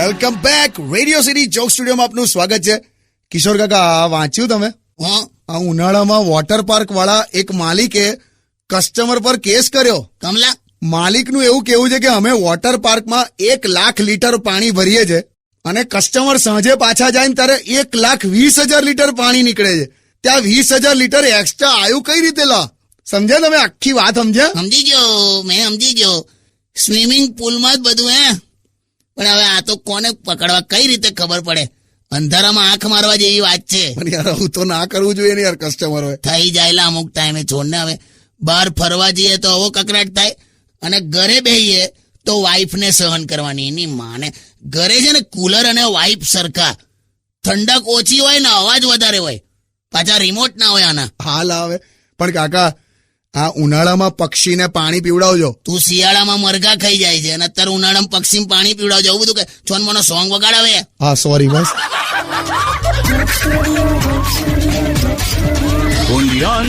Welcome back. Radio city joke સ્ટુડિયોમાં આપનું સ્વાગત છે. કિશોર કાકા, વાંચ્યું તમે? આ ઉનાળામાં વોટર પાર્ક વાળા એક માલિકે કસ્ટમર પર કેસ કર્યો. કમલા, માલિકનું એવું કેવું છે કે અમે વોટર પાર્કમાં 1 લાખ લીટર પાણી ભરીએ છે અને કસ્ટમર સાંજે પાછા જાય ને ત્યારે 1,20,000 લીટર પાણી નીકળે છે. ત્યાં 20,000 લીટર એક્સ્ટ્રા આવ્યું કઈ રીતે? લા, સમજ્યા તમે? આખી વાત સમજ્યા? સમજી ગયો, મેં સમજી ગયો. સ્વિમિંગ પુલમાં જ બધું હે. પણ હવે આ તો કોને પકડવા, કઈ રીતે ખબર પડે? અંધારામાં આંખ મારવા જેવી વાત છે. પણ યાર, આવું તો ના કરવું જોઈએ ને યાર. કસ્ટમર હોય થઈ જાયલા અમુક ટાઈમે. છોડને હવે. બહાર ફરવા જઈએ તો આવો કકરાટ થાય અને ઘરે બેહીએ તો વાઈફને સહન કરવાની. એની માને ઘરે છે ને કુલર અને વાઈફ સરખા. ઠંડક ઓછી હોય ને અવાજ વધારે હોય. પાછા રિમોટ ના હોય આના. હાલ આવે. પણ કાકા, આ ઉનાળામાં પક્ષીને પાણી પીવડાવજો. તું શિયાળામાં મરઘા ખાઈ જાય છે અને અત્યારે ઉનાળામાં પક્ષીને પાણી પીવડાવજો. આવું બધું કે છોન મને સોંગ વગાડાવે. હા, સોરી બસ. Only on